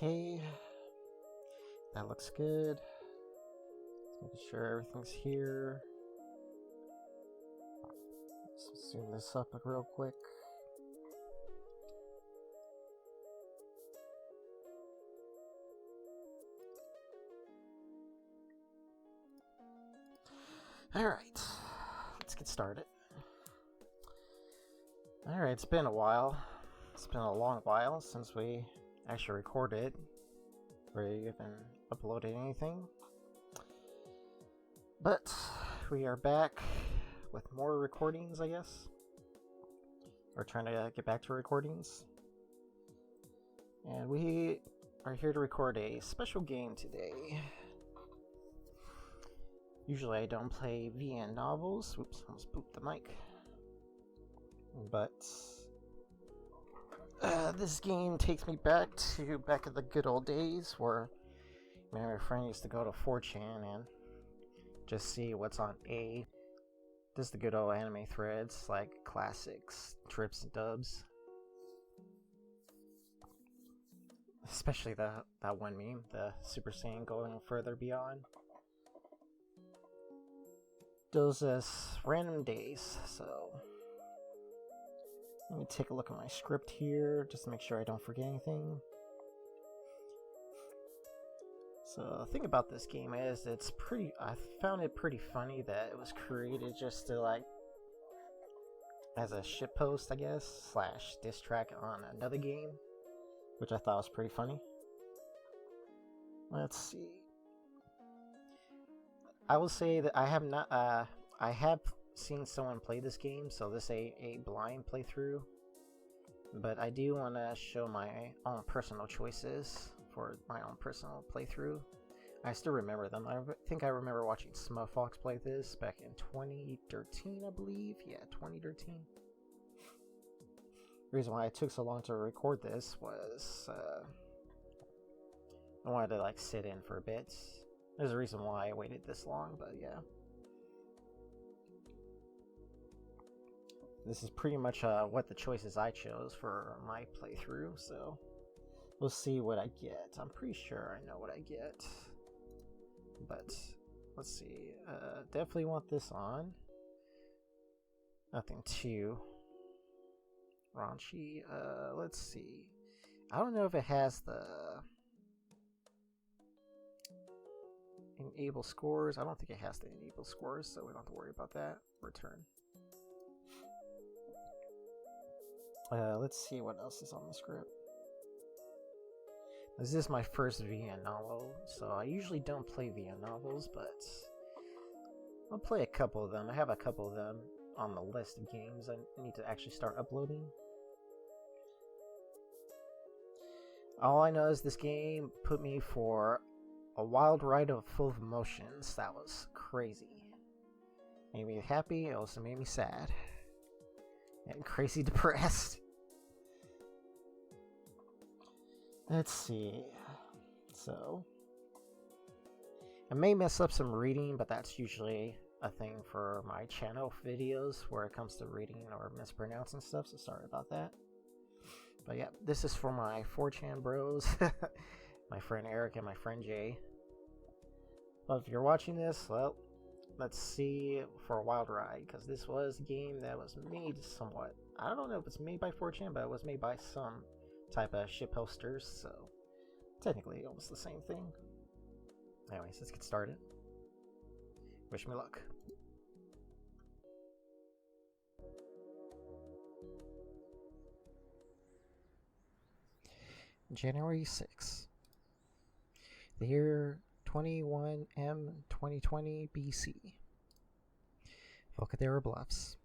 Okay, that looks good. Just making sure everything's here. Let's zoom this up real quick. Alright, let's get started. Alright, it's been a while. It's been a long while since we actually recorded or even uploaded anything. But we are back with more recordings, I guess. We're trying to get back to recordings. And we are here to record a special game today. Usually I don't play VN novels. Oops, almost pooped the mic. But this game takes me back in the good old days where me and my friend used to go to 4chan and just see what's on A. Just the good old anime threads like classics, trips and dubs. Especially that one meme, the Super Saiyan going further beyond. Those random days, so let me take a look at my script here just to make sure I don't forget anything. So the thing about this game is I found it pretty funny that it was created just to like as a shitpost, I guess, slash diss track on another game, which I thought was pretty funny. Let's see. I will say that I have not. I have seen someone play this game, so this is a blind playthrough. But I do want to show my own personal choices for my own personal playthrough. I still remember them. I think I remember watching Smurfox play this back in 2013, I believe. Yeah, 2013. The reason why it took so long to record this was I wanted to like sit in for a bit. There's a reason why I waited this long, but yeah. This is pretty much what the choices I chose for my playthrough, so we'll see what I get. I'm pretty sure I know what I get. But let's see. Definitely want this on. Nothing too raunchy. Let's see. I don't know if it has the enable scores. I don't think it has the enable scores, so we don't have to worry about that. Return. Let's see what else is on the script. This is my first VN novel, so I usually don't play VN novels, but I'll play a couple of them. I have a couple of them on the list of games I need to actually start uploading. All I know is this game put me for a wild ride full of emotions. That was crazy. Made me happy, it also made me sad. And crazy depressed. Let's see. So I may mess up some reading, but that's usually a thing for my channel videos where it comes to reading or mispronouncing stuff, so sorry about that. But yeah, this is for my 4chan bros. My friend Eric and my friend Jay. Well, if you're watching this, well, let's see for a wild ride, because this was a game that was made somewhat. I don't know if it's made by 4chan, but it was made by some type of shitposters, so technically almost the same thing. Anyways, let's get started. Wish me luck. January 6th. The year 21M 2020 BC. Volcadera Bluffs.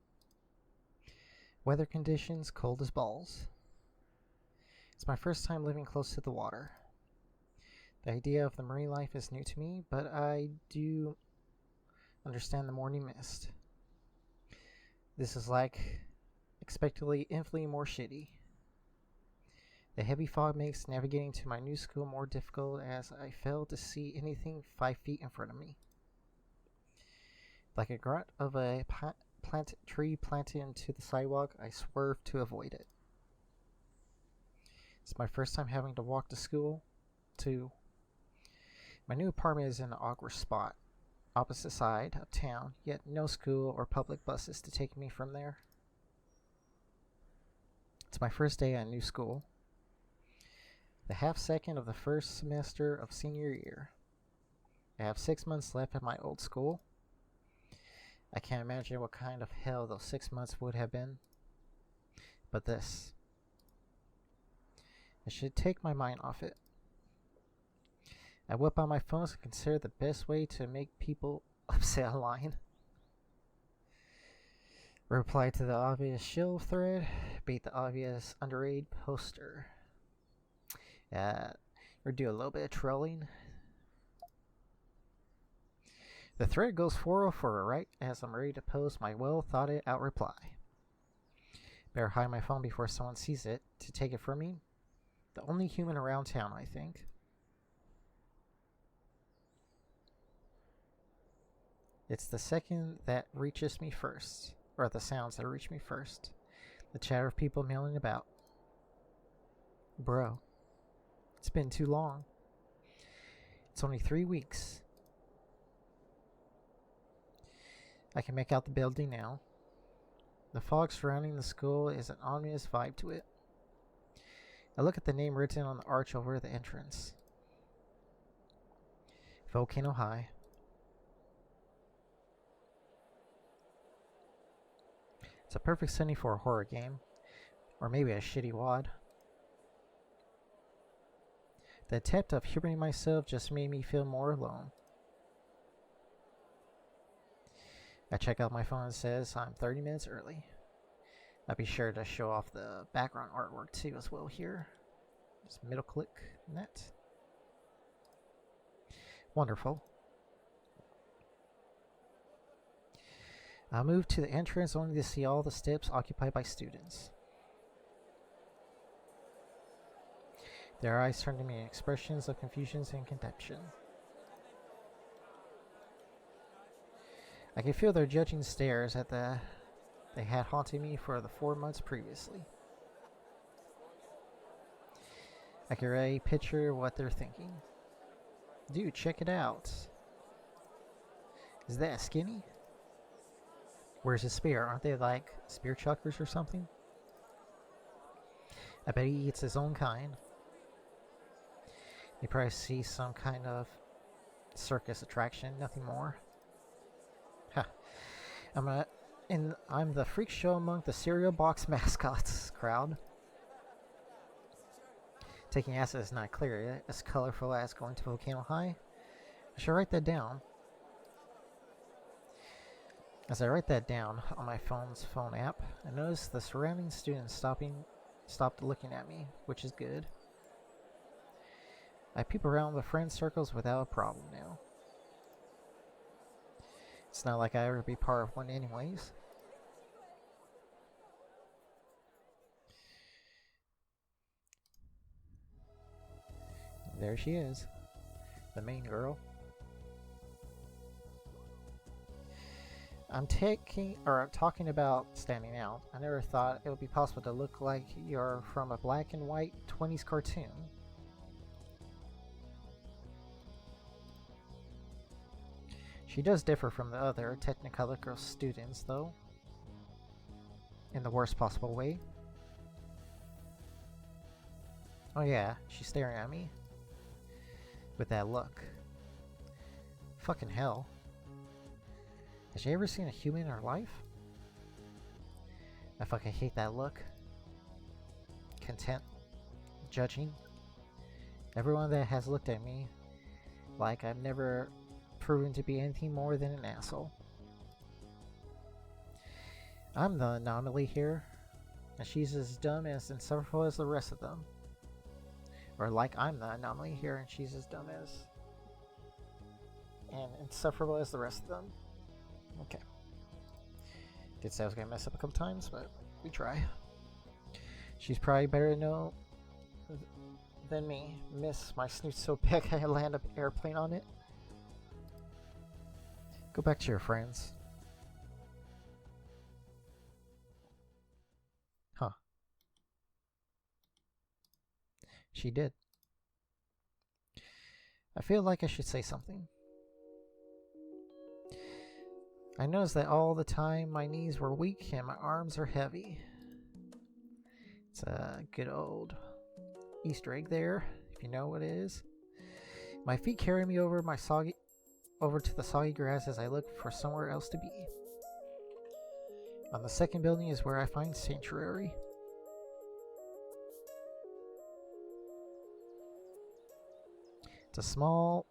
Weather conditions cold as balls. It's my first time living close to the water. The idea of the marine life is new to me, but I do understand the morning mist. This is like expectedly infinitely more shitty. The heavy fog makes navigating to my new school more difficult as I fail to see anything 5 feet in front of me. Like a grunt of a tree planted into the sidewalk, I swerve to avoid it. It's my first time having to walk to school. 2. My new apartment is in an awkward spot, opposite side of town, yet no school or public buses to take me from there. It's my first day at a new school. The half second of the first semester of senior year. I have 6 months left at my old school. I can't imagine what kind of hell those 6 months would have been. But this. I should take my mind off it. I whip out my phone to consider the best way to make people upset online. Reply to the obvious shill thread, beat the obvious underrated poster. Or do a little bit of trolling. The thread goes 404 right as I'm ready to post my well-thought-out reply. Better hide my phone before someone sees it to take it from me. The only human around town, I think. It's the second that reaches me first, or the sounds that reach me first. The chatter of people milling about. Bro, it's been too long. It's only 3 weeks. I can make out the building now. The fog surrounding the school is an ominous vibe to it. I look at the name written on the arch over the entrance. Volcano High. It's a perfect setting for a horror game. Or maybe a shitty wad. The attempt of humoring myself just made me feel more alone. I check out my phone and it says I'm 30 minutes early. I'll be sure to show off the background artwork too as well here. Just middle click net. Wonderful. I'll move to the entrance only to see all the steps occupied by students. Their eyes turn to me in expressions of confusion and contempt. I can feel their judging stares at they had haunted me for the 4 months previously. I can already picture what they're thinking. Dude, check it out. Is that skinny? Where's his spear? Aren't they like spear chuckers or something? I bet he eats his own kind. They probably see some kind of circus attraction, nothing more. I'm the freak show among the cereal box mascots crowd. Taking acid is not clear, as colorful as going to Volcano High. I should write that down. As I write that down on my phone's phone app, I notice the surrounding students stopped looking at me, which is good. I peep around the friend circles without a problem now. It's not like I ever be part of one anyways. There she is. The main girl. I'm talking about standing out. I never thought it would be possible to look like you're from a black and white 20s cartoon. She does differ from the other Technicolor girl students, though. In the worst possible way. Oh yeah, she's staring at me. With that look. Fucking hell. Has she ever seen a human in her life? I fucking hate that look. Content. Judging. Everyone that has looked at me like I've never proven to be anything more than an asshole. I'm the anomaly here, and she's as dumb and insufferable as the rest of them. Or like I'm the anomaly here, and she's as dumb as and insufferable as the rest of them. Okay. Did say I was gonna mess up a couple times, but we try. She's probably better to know than me. Miss, my snoot's so big I land an airplane on it. Go back to your friends. Huh. She did. I feel like I should say something. I noticed that all the time my knees were weak and my arms are heavy. It's a good old Easter egg there, if you know what it is. My feet carry me over to the soggy grass as I look for somewhere else to be. On the second building is where I find sanctuary. It's a small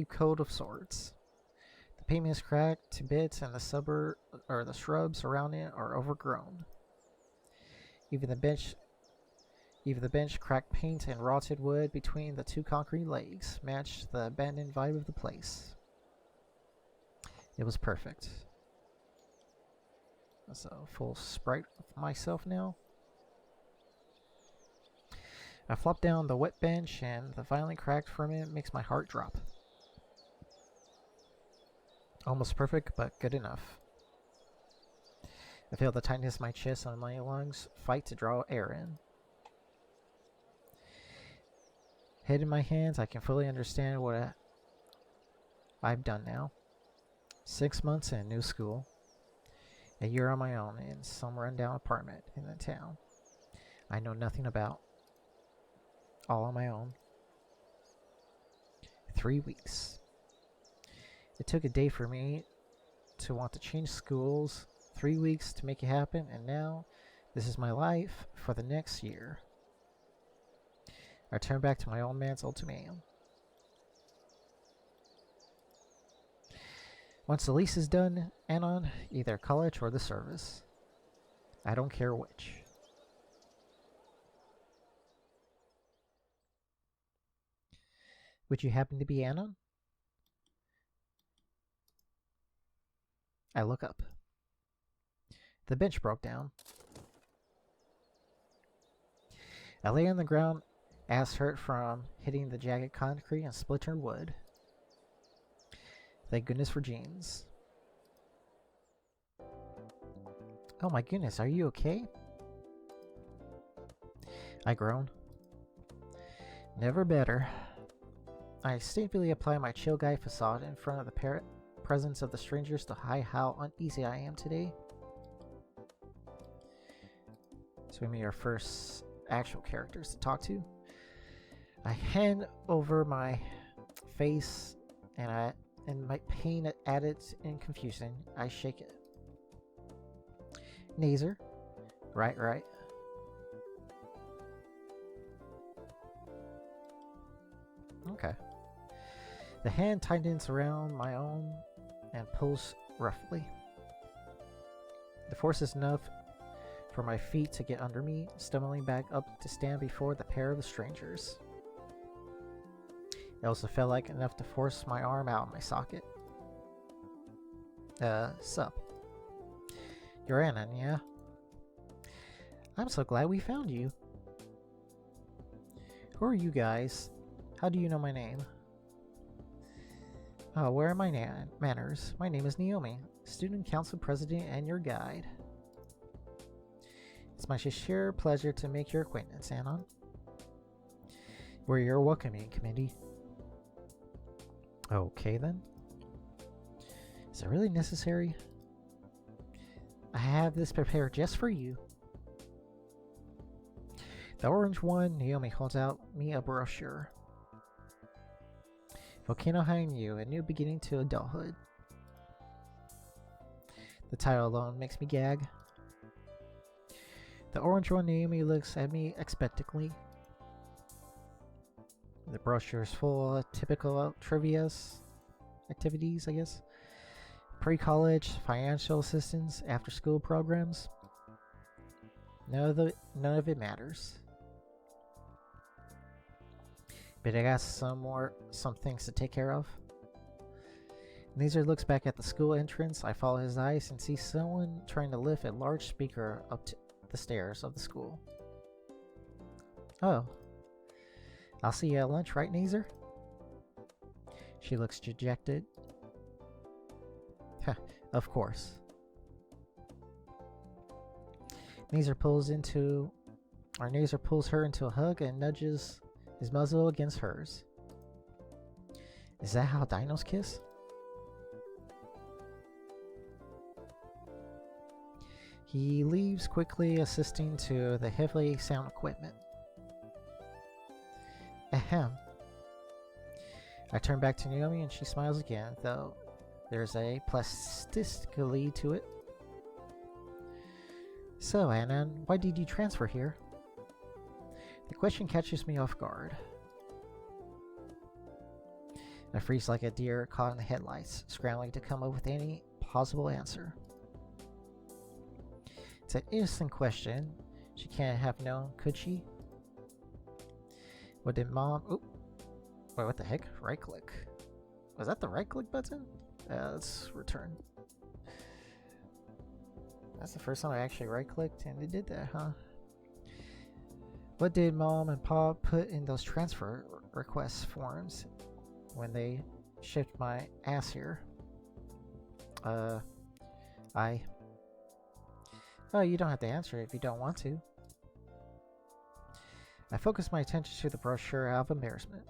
code of sorts. The pavement is cracked to bits and the shrubs around it are overgrown. Even the bench, cracked paint and rotted wood between the two concrete legs matched the abandoned vibe of the place. It was perfect. That's a full sprite of myself now. I flop down the wet bench and the violent crack from it makes my heart drop. Almost perfect, but good enough. I feel the tightness of my chest and my lungs fight to draw air in. Head in my hands, I can fully understand what I've done now. 6 months in a new school. A year on my own in some rundown apartment in the town I know nothing about. All on my own. 3 weeks. It took a day for me to want to change schools, 3 weeks to make it happen, and now this is my life for the next year. I turn back to my old man's ultimatum. Once the lease is done, Anon, either college or the service. I don't care which. Would you happen to be Anon? I look up. The bench broke down. I lay on the ground, ass hurt from hitting the jagged concrete and splintered wood. Thank goodness for jeans. Oh my goodness, are you okay? I groan. Never better. I stupidly apply my chill guy facade in front of the presence of the strangers to hide how uneasy I am today. So we meet our first actual characters to talk to. I hand over my face and my pain added in confusion, I shake it. Nazer. Right. Okay. The hand tightens around my own and pulls roughly. The force is enough for my feet to get under me, stumbling back up to stand before the pair of the strangers. It also felt like enough to force my arm out of my socket. Sup? You're Anon, yeah? I'm so glad we found you. Who are you guys? How do you know my name? Oh, where are my manners? My name is Naomi, student council president and your guide. It's my sheer pleasure to make your acquaintance, Anon. We're your welcoming committee. Okay then. Is it really necessary? I have this prepared just for you. The orange one, Naomi holds out me a brochure. Volcano High and You, a new beginning to adulthood. The title alone makes me gag. The orange one, Naomi looks at me expectantly. The brochure is full of typical trivia's activities, I guess. Pre-college, financial assistance, after-school programs. None of it matters. But I got some things to take care of. Nazer looks back at the school entrance. I follow his eyes and see someone trying to lift a large speaker up to the stairs of the school. Oh. I'll see you at lunch, right, Nazer? She looks dejected. Of course. Nazer pulls her into a hug and nudges his muzzle against hers. Is that how dinos kiss? He leaves quickly, assisting to the heavily sound equipment. Ahem. I turn back to Naomi and she smiles again, though there's a plasticity to it. So, Anna, why did you transfer here? The question catches me off guard. I freeze like a deer caught in the headlights, scrambling to come up with any possible answer. It's an innocent question. She can't have known, could she? What did Mom... Oop. Wait, what the heck? Right click. Was that the right click button? Let's return. That's the first time I actually right clicked and it did that, huh? What did Mom and Pop put in those transfer request forms when they shipped my ass here? Oh, you don't have to answer it if you don't want to. I focus my attention to the brochure out of embarrassment.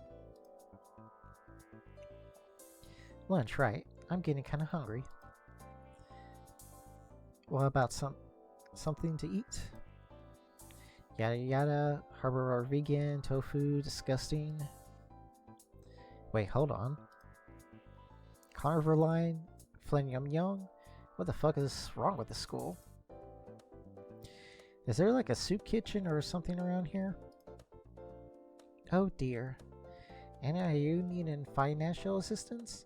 Lunch, right? I'm getting kind of hungry. What about something to eat? Yada yada, harbor vegan, tofu, disgusting. Wait, hold on. Carnivore line, Flynn Yum Yum? What the fuck is wrong with the school? Is there like a soup kitchen or something around here? Oh dear. Anna, are you needing financial assistance?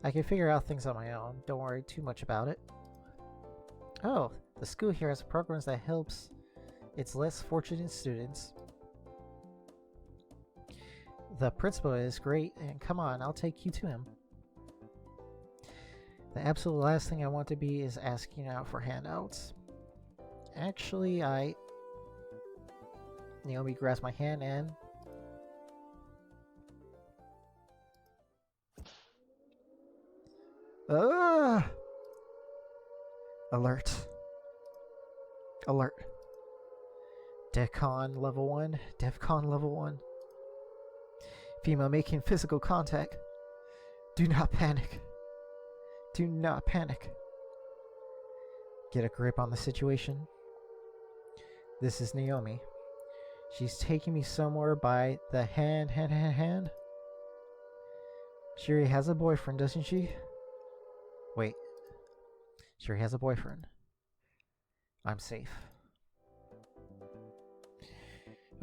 I can figure out things on my own. Don't worry too much about it. Oh, the school here has programs that helps its less fortunate students. The principal is great, and come on, I'll take you to him. The absolute last thing I want to be is asking out for handouts. Actually, Naomi grabs my hand and... Alert. Alert. DEFCON level 1. DEFCON level 1. Female making physical contact. Do not panic. Do not panic. Get a grip on the situation. This is Naomi. She's taking me somewhere by the hand. Shiri has a boyfriend, doesn't she? Wait. Shiri has a boyfriend. I'm safe.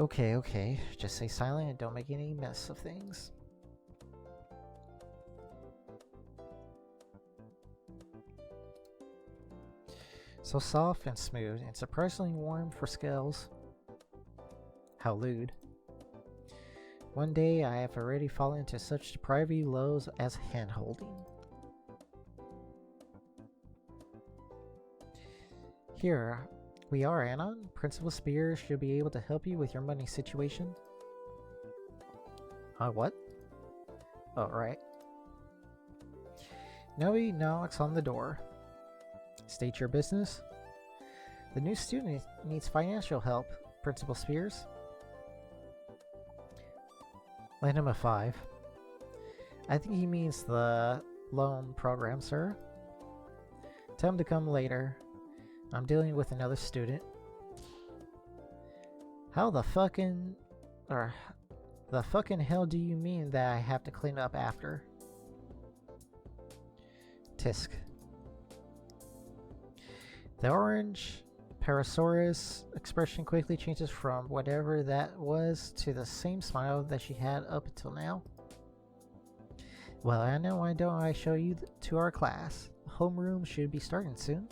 Okay. Just stay silent and don't make any mess of things. So soft and smooth and surprisingly warm for scales. How lewd. One day I have already fallen into such depravity lows as hand-holding. Here we are, Anna. Principal Spears should be able to help you with your money situation. What? Oh, right. Noe knocks on the door. State your business. The new student needs financial help, Principal Spears. Lend him a 5. I think he means the loan program, sir. Tell him to come later. I'm dealing with another student. How the fucking hell do you mean that I have to clean up after? Tisk. The orange Parasaurus expression quickly changes from whatever that was to the same smile that she had up until now. Well, I know, why don't I show you to our class? Homeroom should be starting soon.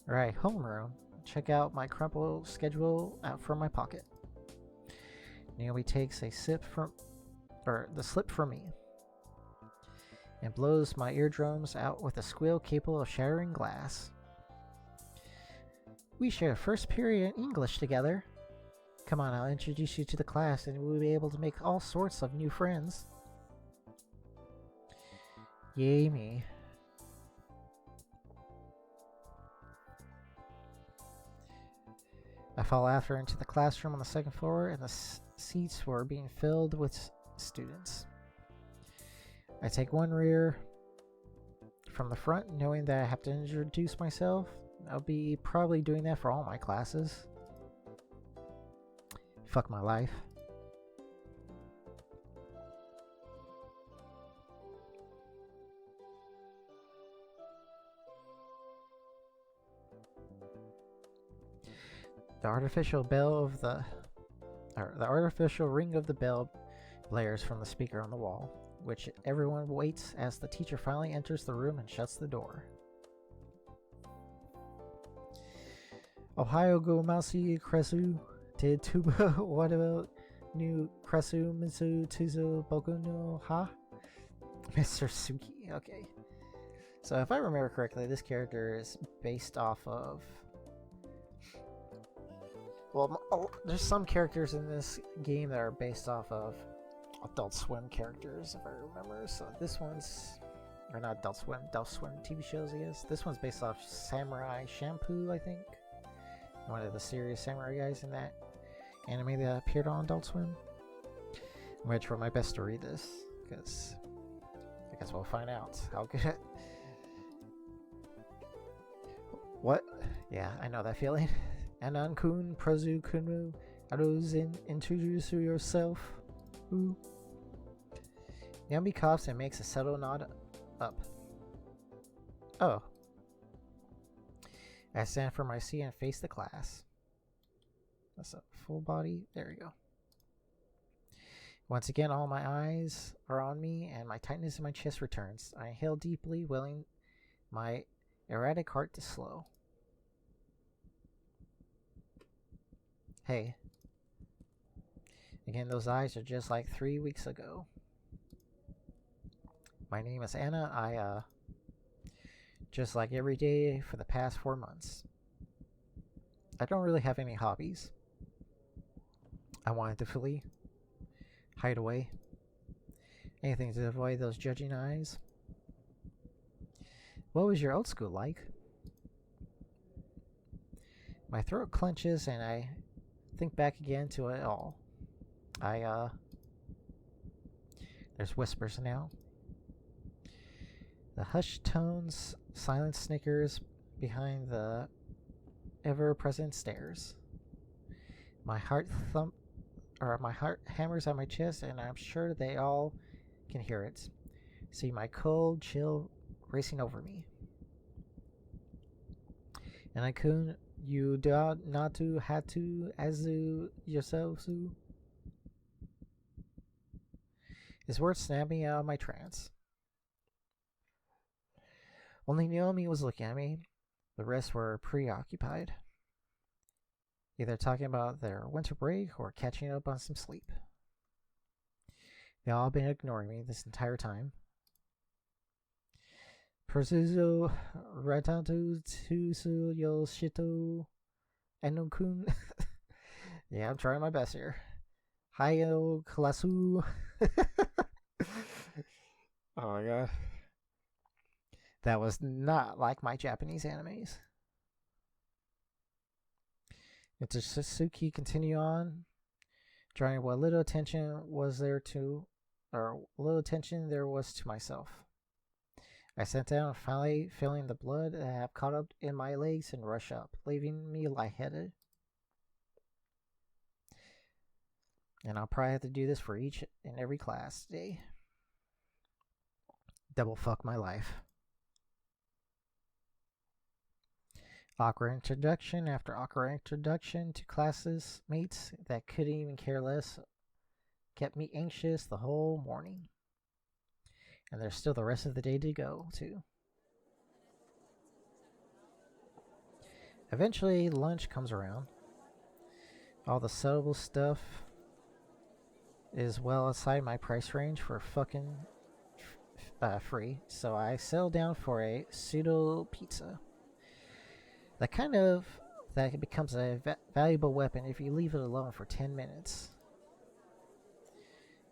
Right, homeroom. Check out my crumpled schedule out from my pocket. Naomi takes a sip from, the slip from me, and blows my eardrums out with a squeal capable of shattering glass. We share first period in English together. Come on, I'll introduce you to the class and we'll be able to make all sorts of new friends. Yay me. I follow after into the classroom on the second floor, and the seats were being filled with students. I take one rear from the front, knowing that I have to introduce myself. I'll be probably doing that for all my classes. Fuck my life. The artificial ring of the bell blares from the speaker on the wall, which everyone waits as the teacher finally enters the room and shuts the door. Ohio go Mausi Kresu did tuba what about new Kresu Mitsu Tuzo Boku no Ha? Mr. Suki, okay. So if I remember correctly, this character is based off of... Well, there's some characters in this game that are based off of Adult Swim characters, if I remember. So this one's... Or not Adult Swim TV shows, I guess. This one's based off Samurai Shampoo, I think. One of the serious samurai guys in that anime that appeared on Adult Swim. I'm going to try my best to read this, because I guess we'll find out how good... What? Yeah, I know that feeling. Anan-kun, Prozu Kunu, Arozin, introduce yourself. Ooh. Yami coughs and makes a subtle nod up. Oh. I stand for my seat and face the class. That's a full body. There we go. Once again, all my eyes are on me and my tightness in my chest returns. I inhale deeply, willing my erratic heart to slow. Hey. Again, those eyes are just like 3 weeks ago. My name is Anna. Just like every day for the past 4 months. I don't really have any hobbies. I wanted to flee. Hide away. Anything to avoid those judging eyes. What was your old school like? My throat clenches and I think back again to it all. There's whispers now. The hushed tones, silent snickers behind the ever-present stares. My heart hammers on my chest, and I'm sure they all can hear it. See my cold chill racing over me. And I couldn't. You do not to had to azu yourself, Su. His words snapped me out of my trance. Only Naomi was looking at me. The rest were preoccupied, either talking about their winter break or catching up on some sleep. They all been ignoring me this entire time. Persuzo Ratatu Tusu Yoshito Enokun. Yeah, I'm trying my best here. Hayo Klasu. Oh my god. That was not like my Japanese animes. It's a Suzuki continue on, drawing what little attention there was to myself. I sat down, finally feeling the blood that have caught up in my legs and rush up, leaving me lightheaded. And I'll probably have to do this for each and every class today. Double fuck my life. Awkward introduction after awkward introduction to classes mates that couldn't even care less kept me anxious the whole morning. And there's still the rest of the day to go, too. Eventually, lunch comes around. All the sellable stuff is well outside my price range for fucking free. So I settle down for a pseudo pizza. That becomes a valuable weapon if you leave it alone for 10 minutes.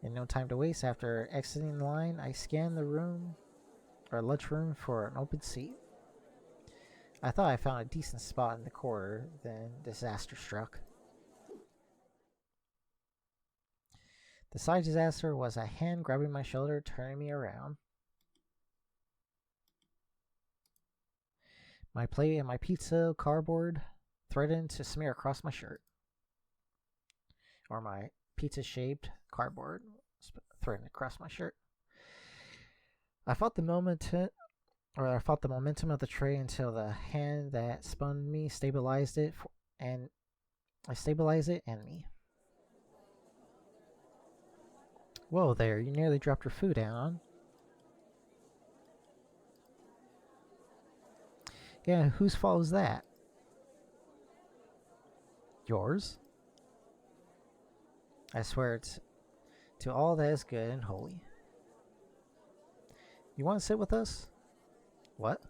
In no time to waste, after exiting the line, I scanned the lunchroom for an open seat. I thought I found a decent spot in the corner, then disaster struck. The side disaster was a hand grabbing my shoulder, turning me around. My plate and my pizza cardboard threatened to smear across my shirt. Or my pizza-shaped cardboard threatened across my shirt. I felt the momentum of the tray until the hand that spun me stabilized it, and I stabilized it and me. Whoa there, you nearly dropped your food, Anon. Yeah, whose fault is that? Yours? I swear to all that is good and holy. You want to sit with us? What?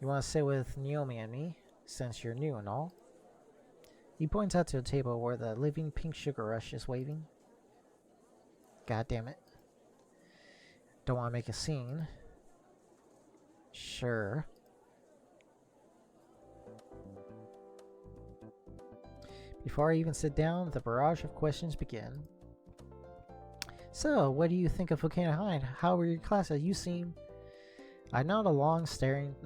You want to sit with Naomi and me, since you're new and all? He points out to a table where the living pink sugar rush is waving. God damn it. Don't want to make a scene. Sure. Before I even sit down, the barrage of questions begin. So, what do you think of Volcano High? How were your classes? You seem... I nod along, starting to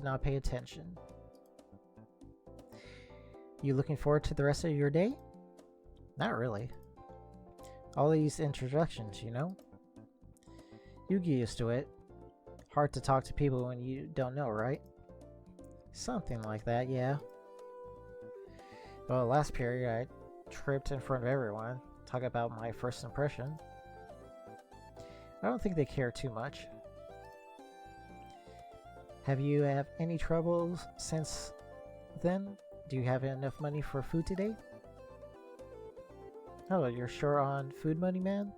not pay attention. You looking forward to the rest of your day? Not really. All these introductions, you know? You get used to it. Hard to talk to people when you don't know, right? Something like that, yeah. Well, last period I tripped in front of everyone. Talk about my first impression. I don't think they care too much. Have you had any troubles since then? Do you have enough money for food today? Oh, you're sure on food money, man?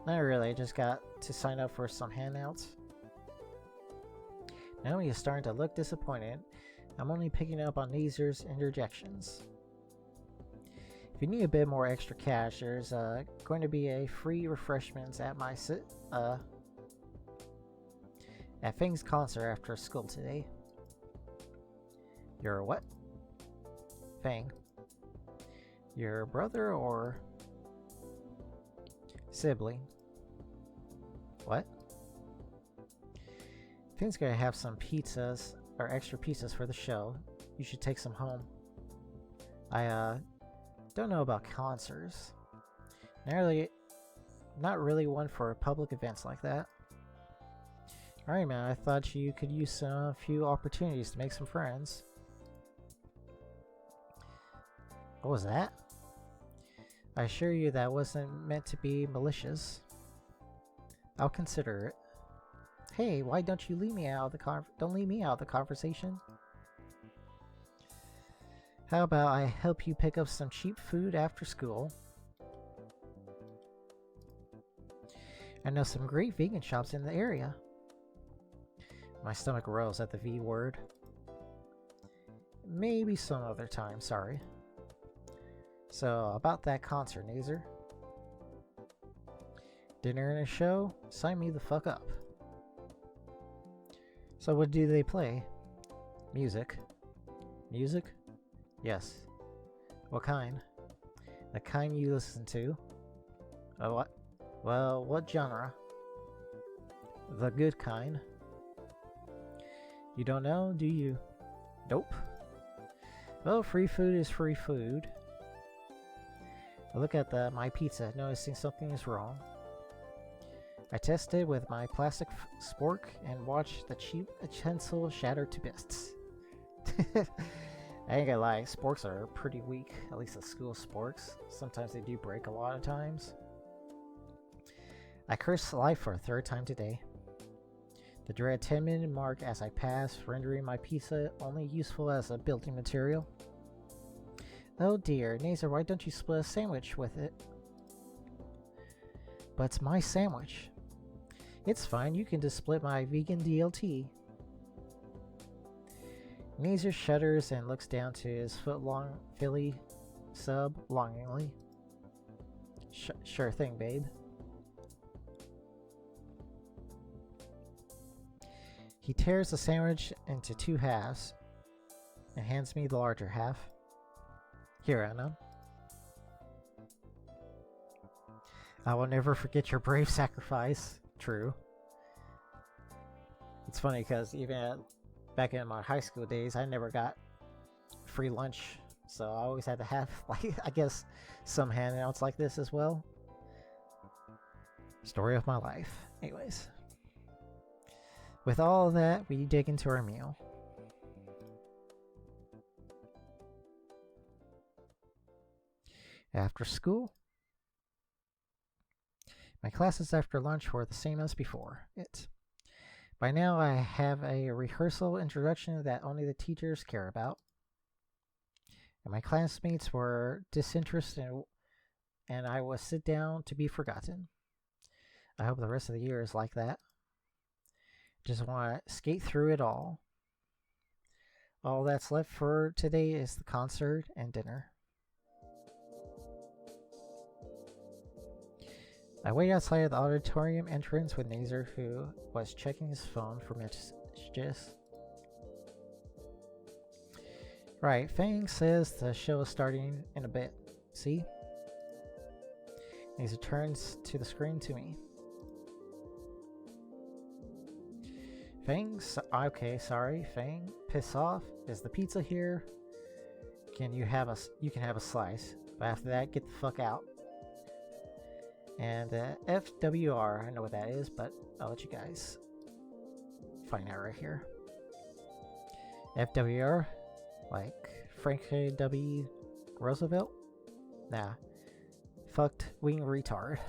Not really, I just got to sign up for some handouts. Naomi is starting to look disappointed. I'm only picking up on Nazer's interjections. If you need a bit more extra cash, there's going to be a free refreshments at my at Fang's concert after school today. Your what? Fang. Your brother or sibling? What? Fang's gonna have some pizzas or extra pizzas for the show. You should take some home. I don't know about concerts. Not really one for public events like that. Alright, man, I thought you could use a few opportunities to make some friends. What was that? I assure you that wasn't meant to be malicious. I'll consider it. Hey, why don't you leave me out of the don't leave me out of the conversation? How about I help you pick up some cheap food after school? I know some great vegan shops in the area. My stomach rose at the V word. Maybe some other time, sorry. So, about that concert, Nazer. Dinner and a show? Sign me the fuck up. So what do they play? Music. Music? Yes. What kind? The kind you listen to? What? Well, what genre? The good kind. You don't know, do you? Nope. Well, free food is free food. I look at my pizza, noticing something is wrong. I tested with my plastic spork and watched the cheap utensil shatter to bits. I ain't gonna lie, sporks are pretty weak, at least the school sporks. Sometimes they do break a lot of times. I cursed life for a third time today. The dread 10-minute mark as I pass, rendering my pizza only useful as a building material. Oh dear, Nazer, why don't you split a sandwich with it? But it's my sandwich. It's fine, you can just split my vegan DLT. Nazer shudders and looks down to his foot-long Philly sub longingly. Sure thing, babe. He tears the sandwich into two halves and hands me the larger half. Here, Anna. I will never forget your brave sacrifice. True. It's funny because even back in my high school days, I never got free lunch. So I always had to have, like, I guess, some handouts like this as well. Story of my life. Anyways. With all of that, we dig into our meal. After school, my classes after lunch were the same as before. By now, I have a rehearsal introduction that only the teachers care about. And my classmates were disinterested, and I was sit down to be forgotten. I hope the rest of the year is like that. Just want to skate through it all. All that's left for today is the concert and dinner. I wait outside of the auditorium entrance with Nazer, who was checking his phone for messages. Right, Fang says the show is starting in a bit. See? Nazer turns to the screen to me. Fang, okay, sorry, Fang. Piss off. Is the pizza here? You can have a slice, but after that, get the fuck out. And FWR, I know what that is, but I'll let you guys find out right here. FWR, like Franklin W. Roosevelt? Nah, fucked wing retard.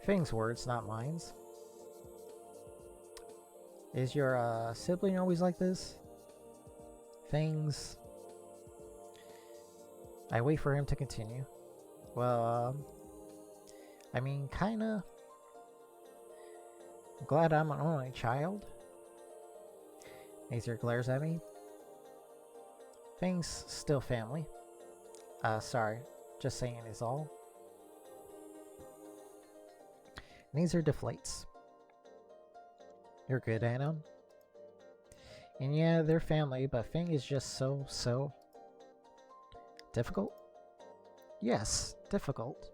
Fang's words, not mine's. Is your sibling always like this? Fang's. I wait for him to continue. Well, I mean, kinda. I'm glad I'm an only child. Nazer glares at me. Fang's still family. Sorry. Just saying is all. Nazer deflates. You're good, Anon. And yeah, they're family, but Fang is just so difficult? Yes, difficult.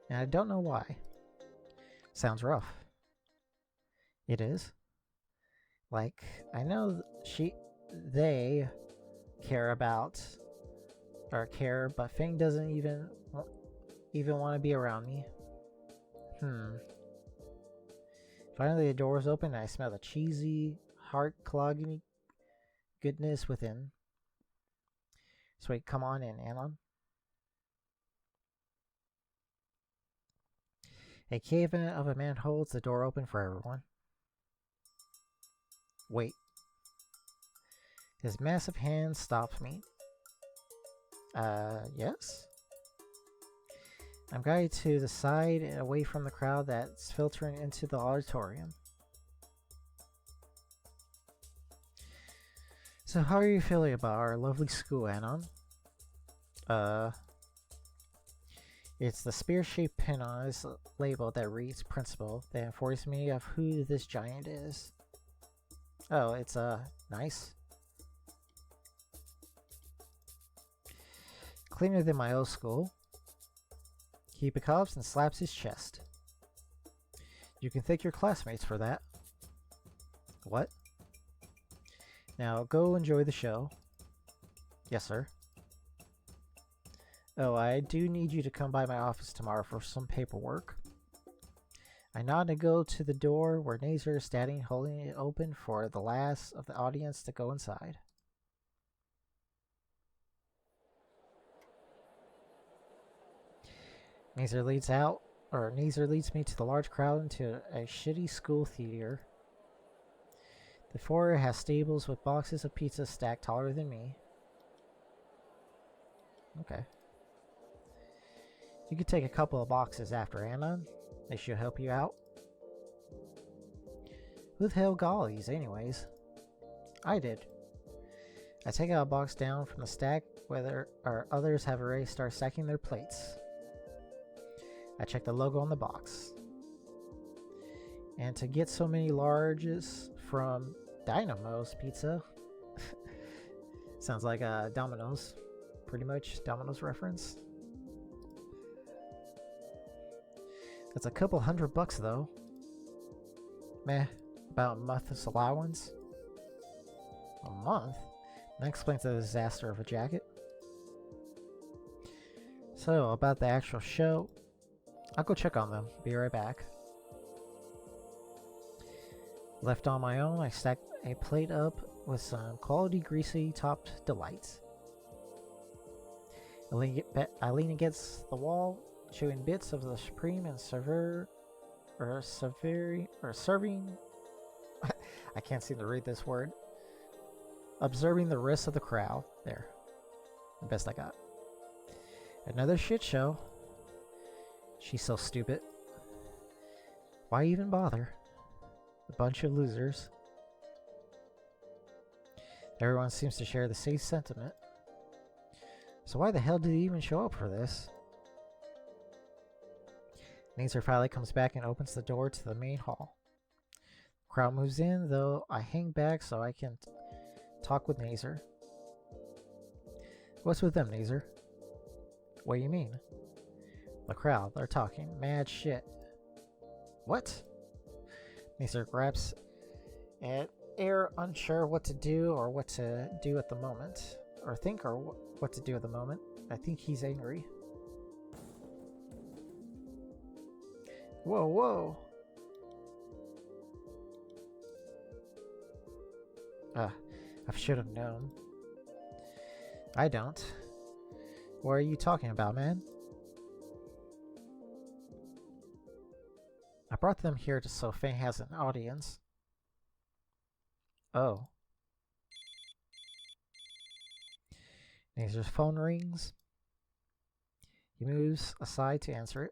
And I don't know why. Sounds rough. It is. Like, I know they care about, or care, but Fang doesn't even want to be around me. Finally, the doors open and I smell the cheesy, heart-clogging goodness within. So wait, come on in, Anon. A cave-in of a man holds the door open for everyone. Wait. His massive hand stops me. Yes? I'm guided to the side and away from the crowd that's filtering into the auditorium. So how are you feeling about our lovely school, Anon? It's the spear-shaped pin on this label that reads Principal that informs me of who this giant is. Oh, it's, nice. Cleaner than my old school. He coughs and slaps his chest. You can thank your classmates for that. What? Now go enjoy the show. Yes, sir. Oh, I do need you to come by my office tomorrow for some paperwork. I nod and go to the door where Nazer is standing, holding it open for the last of the audience to go inside. Nazer leads me to the large crowd into a shitty school theater. The foyer has stables with boxes of pizza stacked taller than me. Okay. You could take a couple of boxes after, Anon. They should help you out. Who the hell got these anyways? I did. I take out a box down from the stack where others have already started stacking their plates. I check the logo on the box. And to get so many larges from Dynamo's Pizza. Sounds like Domino's. Pretty much Domino's reference. It's a couple $100 though. Meh, about a month's allowance. A month? That explains the disaster of a jacket. So, about the actual show, I'll go check on them. Be right back. Left on my own, I stacked a plate up with some quality greasy topped delights. I lean against the wall, chewing bits of the supreme and serving. I can't seem to read this word. Observing the rest of the crowd. There. The best I got. Another shit show. She's so stupid. Why even bother? A bunch of losers. Everyone seems to share the same sentiment. So why the hell did he even show up for this? Nazer finally comes back and opens the door to the main hall. Crowd moves in, though I hang back so I can talk with Nazer. What's with them, Nazer? What do you mean? The crowd, they're talking mad shit. What? Nazer grabs an air unsure what to do or what to do at the moment. Or think or what to do at the moment. I think he's angry. Whoa, whoa. I should have known. I don't. What are you talking about, man? I brought them here so Fang has an audience. Oh. Nazer's phone rings. He moves aside to answer it.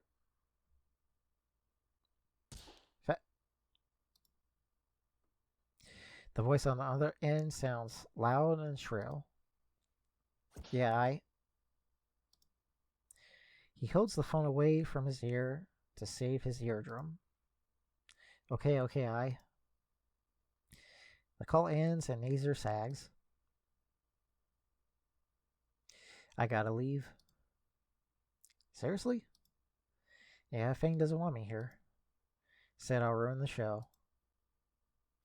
The voice on the other end sounds loud and shrill. Yeah, He holds the phone away from his ear to save his eardrum. Okay, The call ends and Nazer sags. I gotta leave. Seriously? Yeah, Fang doesn't want me here. Said I'll ruin the show.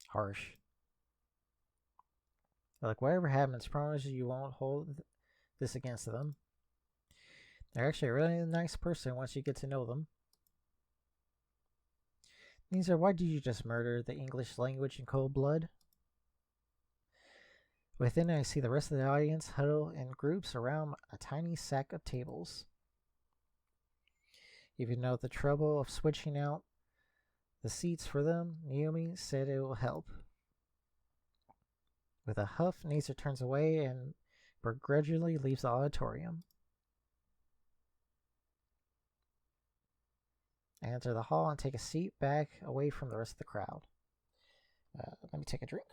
Harsh. Like, whatever happens, promise you won't hold this against them. They're actually a really nice person once you get to know them. Nazer, why did you just murder the English language in cold blood? Within, I see the rest of the audience huddle in groups around a tiny sack of tables. Even though the trouble of switching out the seats for them, Naomi said it will help. With a huff, Nazer turns away and begrudgingly leaves the auditorium. I enter the hall and take a seat back away from the rest of the crowd. Let me take a drink.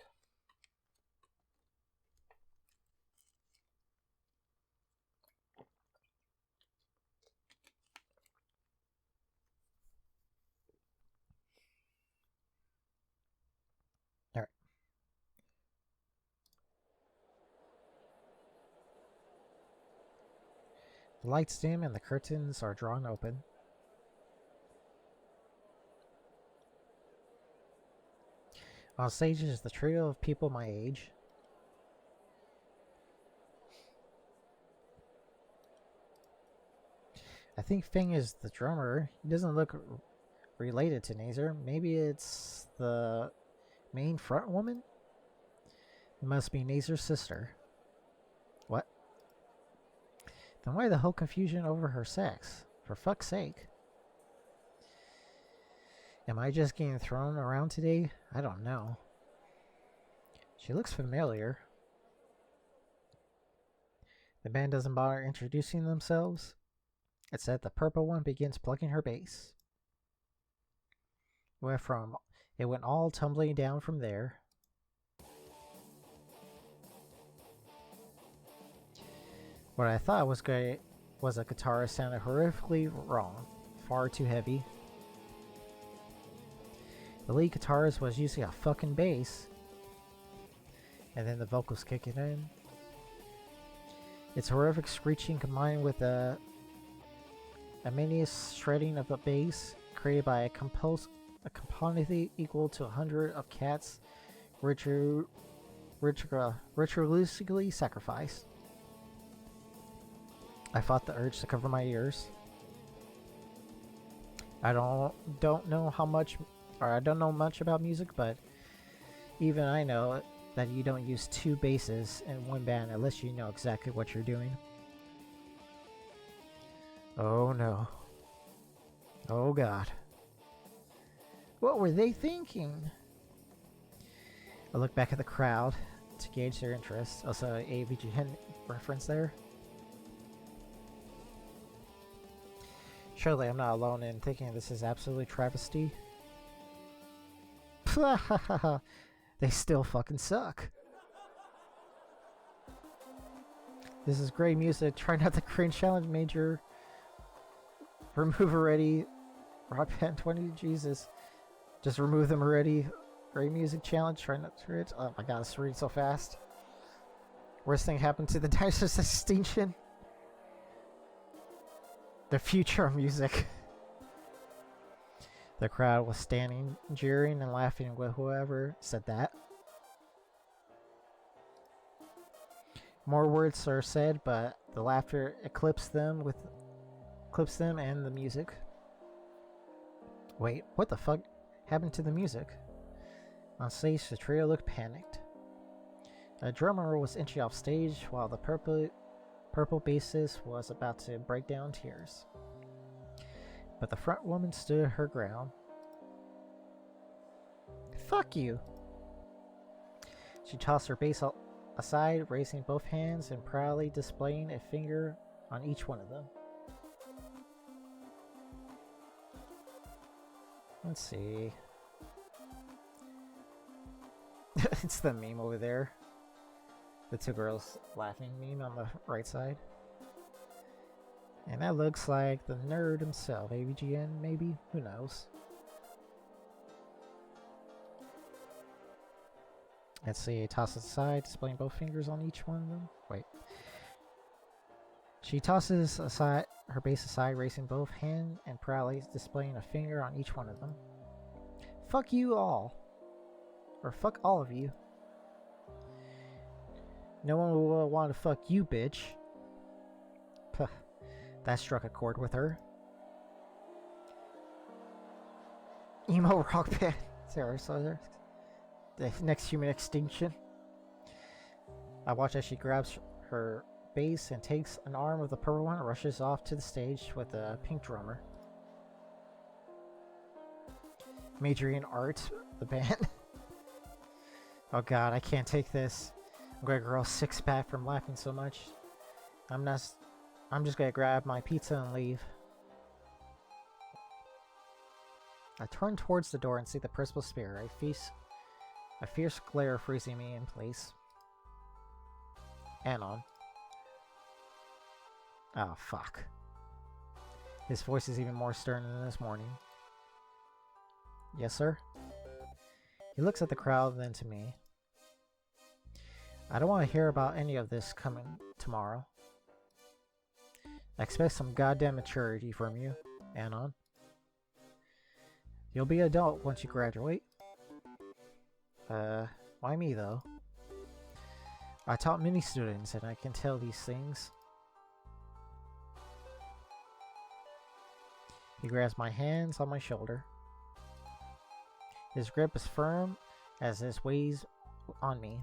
Alright. The lights dim and the curtains are drawn open. On stage is the trio of people my age. I think Fang is the drummer. He doesn't look related to Nazer. Maybe it's the main front woman? It must be Nazer's sister. What? Then why the whole confusion over her sex? For fuck's sake. Am I just getting thrown around today? I don't know. She looks familiar. The band doesn't bother introducing themselves. Instead, the purple one begins plucking her bass. It went all tumbling down from there. What I thought was a guitarist sounded horrifically wrong. Far too heavy. The lead guitarist was using a fucking bass. And then the vocals kicking in. It's horrific screeching combined with a ominous shredding of the bass created by a component equal to 100 of cats ritualistically sacrificed. I fought the urge to cover my ears. I don't know how much, or I don't know much about music, but even I know that you don't use two basses in one band unless you know exactly what you're doing. Oh no. Oh god. What were they thinking? I look back at the crowd to gauge their interest. Also, AVGN reference there. Surely I'm not alone in thinking this is absolutely travesty. They still fucking suck. This is great music. Try not to cringe. Challenge major. Remove already. Rock band 20. Jesus. Just remove them already. Great music challenge. Try not to read. Oh my god, it's reading so fast. Worst thing happened to the dinosaurs extinction. The future of music. The crowd was standing, jeering and laughing with whoever said that. More words are said, but the laughter eclipsed them and the music. Wait, what the fuck happened to the music? On stage, the trio looked panicked. A drummer was inching off stage while the purple bassist was about to break down tears. But the front woman stood her ground. Fuck you! She tossed her bass aside, raising both hands and proudly displaying a finger on each one of them. Let's see. It's the meme over there. The two girls laughing meme on the right side. And that looks like the nerd himself. AVGN, maybe? Who knows? Let's see. Toss it aside, displaying both fingers on each one of them. Wait. She tosses aside her bass aside, raising both hands and proudly displaying a finger on each one of them. Fuck you all. Or fuck all of you. No one will want to fuck you, bitch. Puh. That struck a chord with her. Emo rock band. Sarah, so the next human extinction. I watch as she grabs her bass and takes an arm of the purple one and rushes off to the stage with the pink drummer. Majoring in art, the band. Oh god, I can't take this. I'm gonna grow a six-pack from laughing so much. I'm just gonna grab my pizza and leave. I turn towards the door and see the principal spear. A fierce glare freezing me in place. Anon. Oh, fuck. His voice is even more stern than this morning. Yes, sir? He looks at the crowd, then to me. I don't want to hear about any of this coming tomorrow. I expect some goddamn maturity from you, Anon. You'll be an adult once you graduate. Why me, though? I taught many students, and I can tell these things. He grabs my hands on my shoulder. His grip is firm as this weighs on me.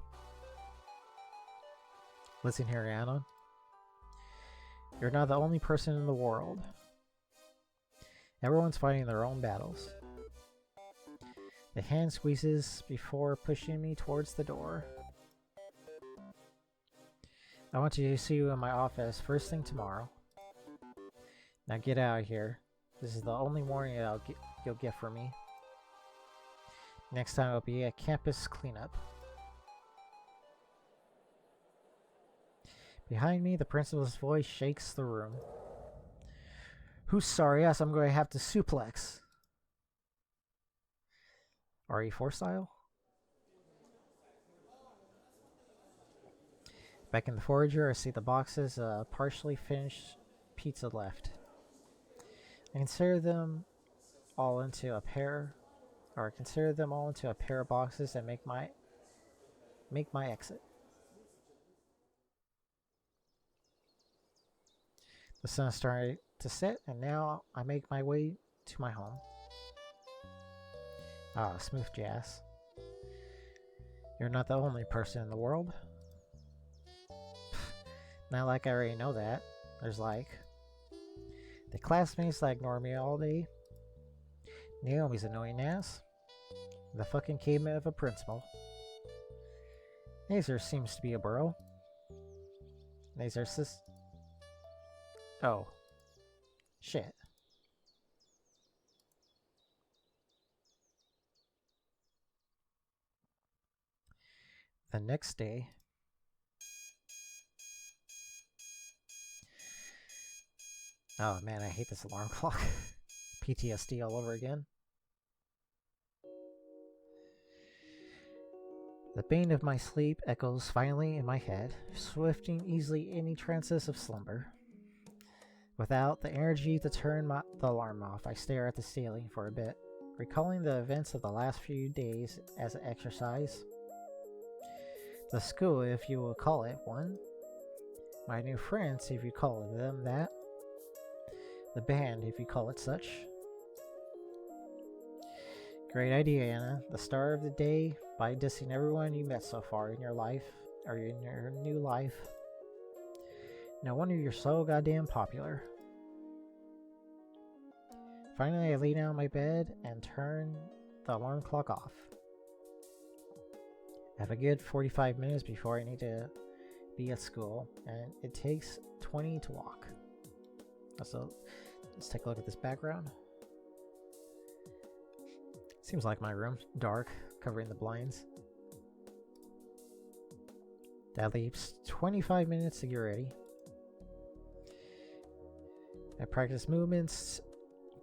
Listen here, Anon. You're not the only person in the world. Everyone's fighting their own battles. The hand squeezes before pushing me towards the door. I want to see you in my office first thing tomorrow. Now get out of here. This is the only warning that you'll get from me. Next time it'll be a campus cleanup. Behind me, the principal's voice shakes the room. Who's sorry ass I'm going to have to suplex? RE4 style? Back in the forager, I see the boxes of partially finished pizza left. I consider them all into a pair, or consider them all into a pair of boxes and make my exit. The sun is starting to set, and now I make my way to my home. Ah, smooth jazz. You're not the only person in the world. Not like I already know that. There's like the classmates that ignore me all day. Naomi's annoying ass. The fucking caveman of a principal. Nazer seems to be a bro. Nazer sis. Oh. Shit. The next day. Oh man, I hate this alarm clock. PTSD all over again. The bane of my sleep echoes finally in my head, swifting easily any trances of slumber. Without the energy to turn the alarm off, I stare at the ceiling for a bit, recalling the events of the last few days as an exercise. The school, if you will call it one. My new friends, if you call them that. The band, if you call it such. Great idea, Anna. The start of the day by dissing everyone you met so far in your life, or in your new life. No wonder you're so goddamn popular. Finally, I lay down on my bed and turn the alarm clock off. I have a good 45 minutes before I need to be at school, and it takes 20 to walk. So, let's take a look at this background. Seems like my room, dark, covering the blinds. That leaves 25 minutes to get ready. I practice movements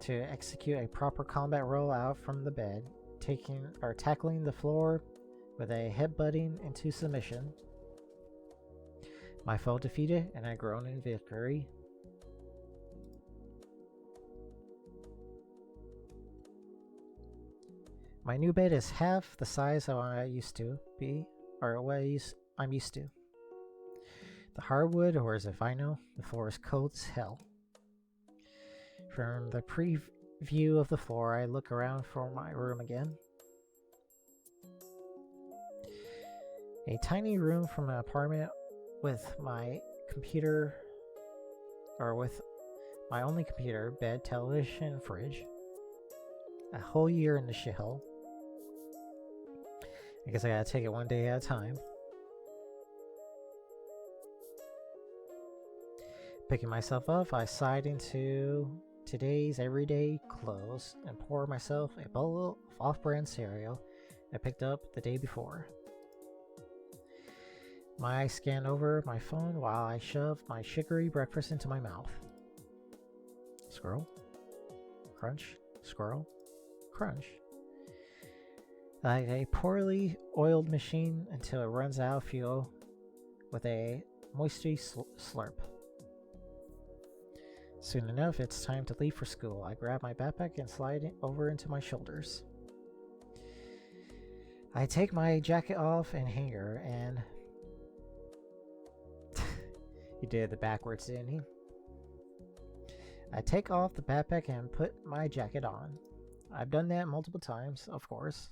to execute a proper combat roll out from the bed, tackling the floor with a headbutting into submission. My foe defeated, and I groan in victory. My new bed is half the size of what I used to be, or what I'm used to. The hardwood, or as if I know, the floor is cold as hell. From the preview of the floor, I look around for my room again. A tiny room from an apartment with my computer, or with my only computer, bed, television, fridge. A whole year in the shithole. I guess I gotta take it one day at a time. Picking myself up, I sighed into today's everyday clothes and pour myself a bowl of off-brand cereal I picked up the day before. My eyes scan over my phone while I shove my sugary breakfast into my mouth. Scroll. Crunch. Scroll. Crunch. Like a poorly oiled machine until it runs out of fuel with a moisty slurp. Soon enough, it's time to leave for school. I grab my backpack and slide it over into my shoulders. I take my jacket off and hanger and... He did the backwards, didn't he? I take off the backpack and put my jacket on. I've done that multiple times, of course.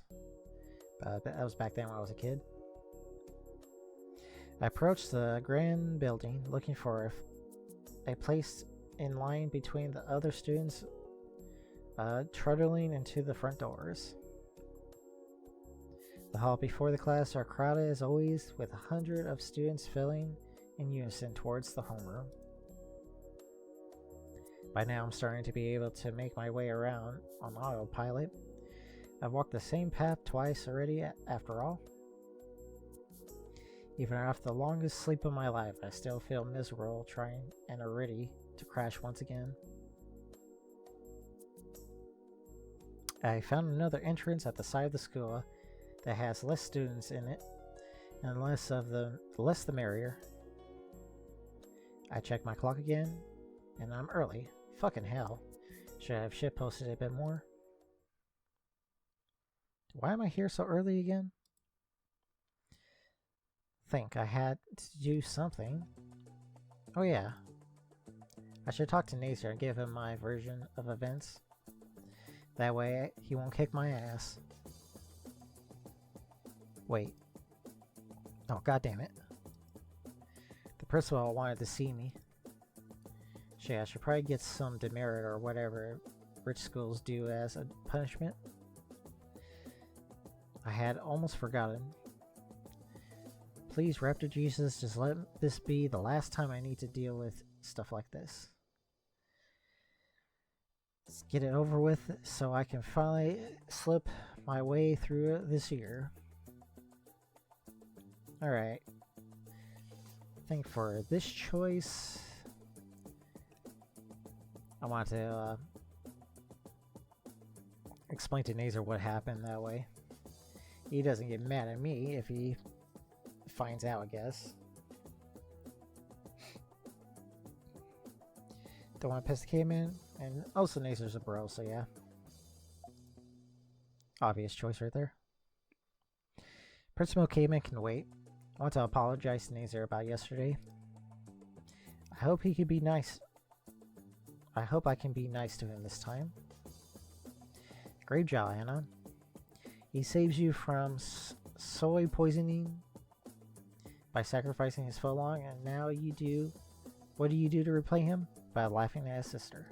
But that was back then when I was a kid. I approach the grand building looking for a place in line between the other students trundling into the front doors. The hall before the class are crowded as always, with 100 of students filling in unison towards the homeroom. By now I'm starting to be able to make my way around on autopilot. I've walked the same path twice already after all. Even after the longest sleep of my life, I still feel miserable trying and are ready to crash once again. I found another entrance at the side of the school that has less students in it, and the less the merrier. I check my clock again, and I'm early. Fucking hell. Should I have shitposted a bit more? Why am I here so early again? Think I had to do something. Oh yeah. I should talk to Nazer and give him my version of events. That way he won't kick my ass. Wait. Oh, god damn it. The principal wanted to see me. Shit, I should probably get some demerit or whatever rich schools do as a punishment. I had almost forgotten. Please, Raptor Jesus, just let this be the last time I need to deal with stuff like this. Let's get it over with so I can finally slip my way through this year. Alright. I think for this choice, I want to explain to Nazer what happened that way. He doesn't get mad at me if he finds out, I guess. Don't want to piss the caveman, and also Nazer's a bro, so yeah. Obvious choice right there. Principal Caveman can wait. I want to apologize to Nazer about yesterday. I hope he could be nice. I hope I can be nice to him this time. Great job, Anna. He saves you from soy poisoning by sacrificing his footlong, and now you do. What do you do to repay him? By laughing at his sister.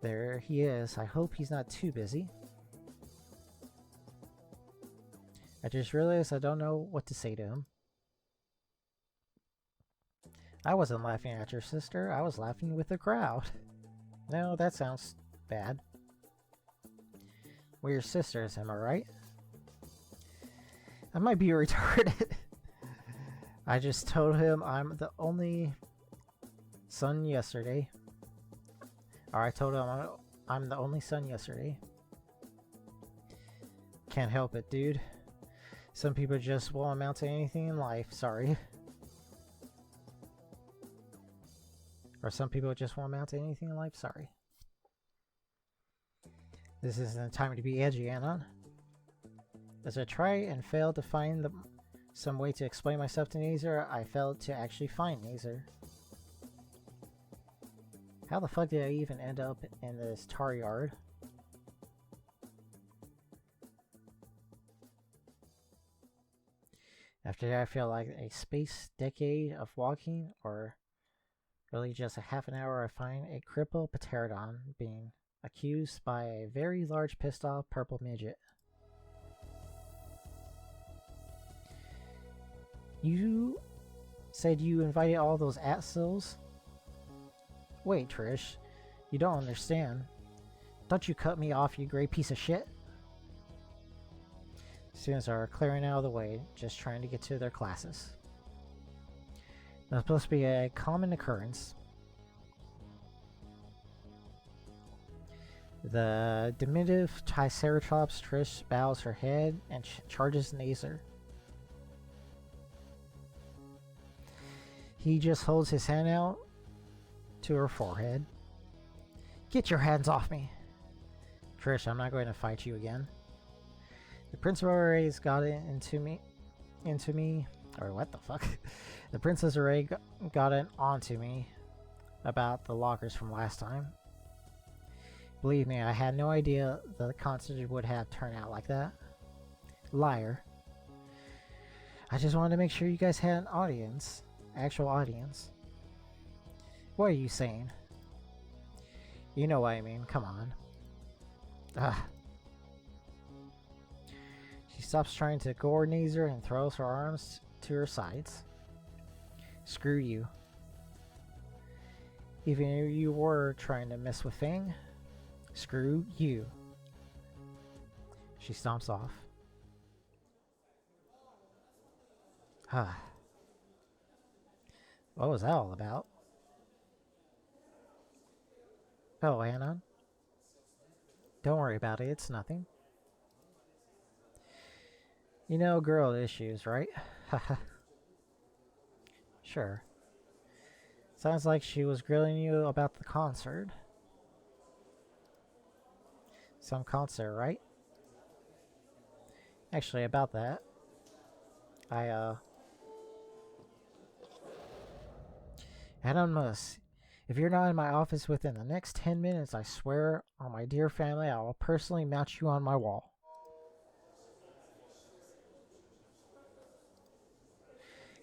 There he is. I hope he's not too busy. I just realized I don't know what to say to him. I wasn't laughing at your sister. I was laughing with the crowd. No, that sounds bad. We're your sisters, am I right? I might be retarded. I just told him I'm the only son yesterday. Or I told him I'm the only son yesterday. Can't help it, dude. Some people just won't amount to anything in life, sorry. Or some people just won't amount to anything in life, sorry. This isn't the time to be edgy, Anon. As I try and fail to find some way to explain myself to Nazer, I failed to actually find Nazer. How the fuck did I even end up in this tar yard? After that, I feel like a space decade of walking, or really just a half an hour, I find a crippled pterodon being accused by a very large pissed off purple midget. You said you invited all those assholes? Wait, Trish. You don't understand. Don't you cut me off, you gray piece of shit. Students are clearing out of the way, just trying to get to their classes. That's supposed to be a common occurrence. The diminutive Triceratops Trish bows her head and charges Nazer. He just holds his hand out to her forehead. Get your hands off me! Trish, I'm not going to fight you again. The principal already's got it into me, or what the fuck? The princess already got it onto me about the lockers from last time. Believe me, I had no idea the concert would have turned out like that. Liar. I just wanted to make sure you guys had an audience. Actual audience. What are you saying? You know what I mean, come on. She stops trying to gore Nazer and throws her arms to her sides. Screw you. Even if you were trying to mess with Fang, screw you. She stomps off. What was that all about? Oh, Anon? Don't worry about it, it's nothing. You know, girl issues, right? Haha. Sure. Sounds like she was grilling you about the concert. Some concert, right? Actually, about that, Adam Musk, if you're not in my office within the next 10 minutes, I swear on my dear family, I will personally mount you on my wall.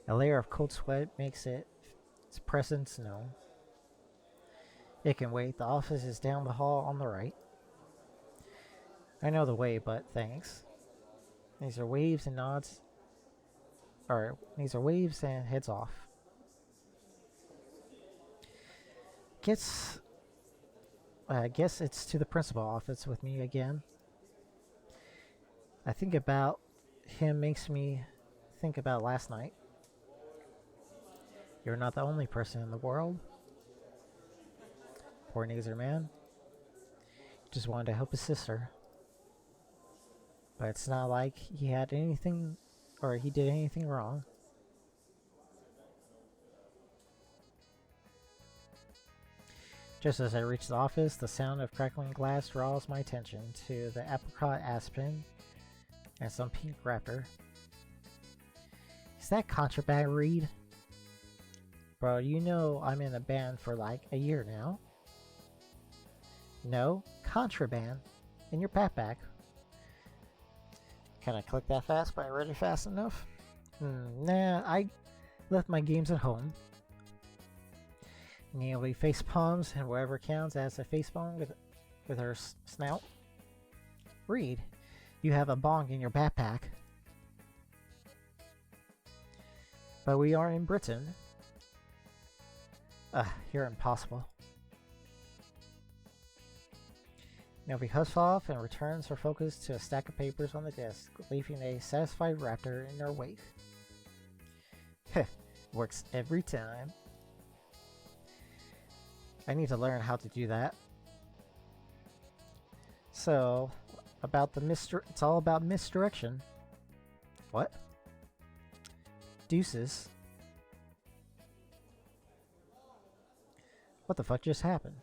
A layer of cold sweat makes its presence known. It can wait. The office is down the hall on the right. I know the way, but thanks. These are waves and nods. Or, these are waves and heads off. Guess it's to the principal office with me again. I think about him makes me think about last night. You're not the only person in the world. Poor Nazer man. Just wanted to help his sister. But it's not like he had anything, or he did anything wrong. Just as I reach the office, the sound of crackling glass draws my attention to the apricot aspen and some pink raptor. Is that contraband, Reed? Bro, you know I'm in a band for like a year now. No, contraband in your backpack. Can I click that fast, but I read it fast enough? Nah, I left my games at home. Naomi face palms and wherever counts as a face palm with her snout. Reed, you have a bong in your backpack. But we are in Britain. You're impossible. Novi husks off and returns her focus to a stack of papers on the desk, leaving a satisfied raptor in her wake. Heh, works every time. I need to learn how to do that. So, about the it's all about misdirection. What? Deuces. What the fuck just happened?